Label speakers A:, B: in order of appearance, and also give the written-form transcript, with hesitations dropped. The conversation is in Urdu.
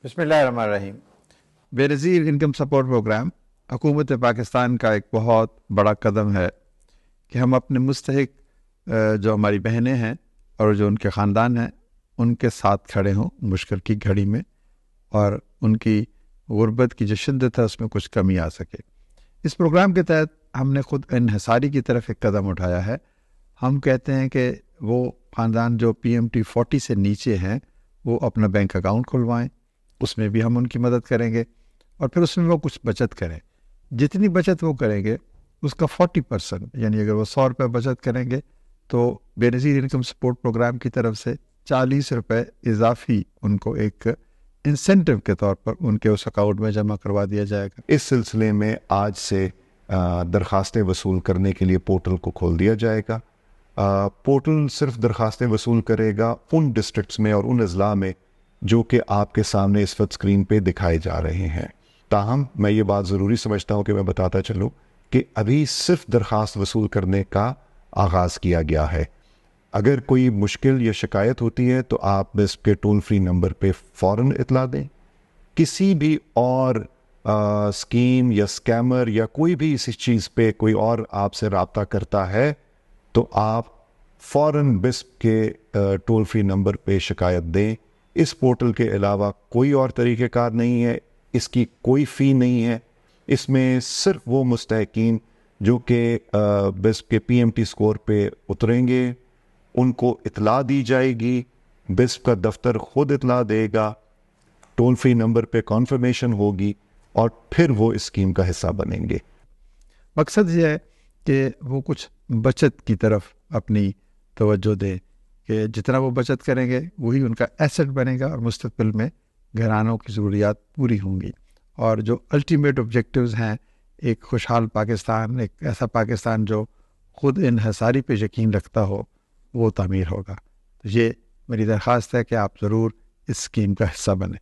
A: بسم اللہ الرحمن الرحیم۔
B: بے نظیر انکم سپورٹ پروگرام حکومت پاکستان کا ایک بہت بڑا قدم ہے کہ ہم اپنے مستحق جو ہماری بہنیں ہیں اور جو ان کے خاندان ہیں ان کے ساتھ کھڑے ہوں مشکل کی گھڑی میں، اور ان کی غربت کی جو شدت ہے اس میں کچھ کمی آ سکے۔ اس پروگرام کے تحت ہم نے خود انحصاری کی طرف ایک قدم اٹھایا ہے۔ ہم کہتے ہیں کہ وہ خاندان جو PMT 40 سے نیچے ہیں وہ اپنا بینک اکاؤنٹ کھلوائیں، اس میں بھی ہم ان کی مدد کریں گے، اور پھر اس میں وہ کچھ بچت کریں۔ جتنی بچت وہ کریں گے اس کا 40%، یعنی اگر وہ 100 روپے بچت کریں گے تو بے نظیر انکم سپورٹ پروگرام کی طرف سے 40 روپے اضافی ان کو ایک انسینٹو کے طور پر ان کے اس اکاؤنٹ میں جمع کروا دیا جائے گا۔
C: اس سلسلے میں آج سے درخواستیں وصول کرنے کے لیے پورٹل کو کھول دیا جائے گا۔ پورٹل صرف درخواستیں وصول کرے گا ان ڈسٹرکٹس میں اور ان اضلاع میں جو کہ آپ کے سامنے اس وقت اسکرین پہ دکھائے جا رہے ہیں۔ تاہم میں یہ بات ضروری سمجھتا ہوں کہ میں بتاتا چلوں کہ ابھی صرف درخواست وصول کرنے کا آغاز کیا گیا ہے۔ اگر کوئی مشکل یا شکایت ہوتی ہے تو آپ اس کے ٹول فری نمبر پہ فوراً اطلاع دیں۔ کسی بھی اور اسکیم یا اسکیمر یا کوئی بھی اسی چیز پہ کوئی اور آپ سے رابطہ کرتا ہے تو آپ فوراً بسپ کے ٹول فری نمبر پہ شکایت دیں۔ اس پورٹل کے علاوہ کوئی اور طریقہ کار نہیں ہے، اس کی کوئی فی نہیں ہے۔ اس میں صرف وہ مستحقین جو کہ بسپ کے PMT سکور پہ اتریں گے ان کو اطلاع دی جائے گی، بسپ کا دفتر خود اطلاع دے گا، ٹول فری نمبر پہ کنفرمیشن ہوگی اور پھر وہ اسکیم کا حصہ بنیں گے۔
B: مقصد یہ ہے کہ وہ کچھ بچت کی طرف اپنی توجہ دیں کہ جتنا وہ بچت کریں گے وہی ان کا ایسٹ بنے گا اور مستقبل میں گھرانوں کی ضروریات پوری ہوں گی، اور جو الٹیمیٹ آبجیکٹیوز ہیں ایک خوشحال پاکستان، ایک ایسا پاکستان جو خود انحصاری پہ یقین رکھتا ہو، وہ تعمیر ہوگا۔ تو یہ میری درخواست ہے کہ آپ ضرور اس اسکیم کا حصہ بنیں۔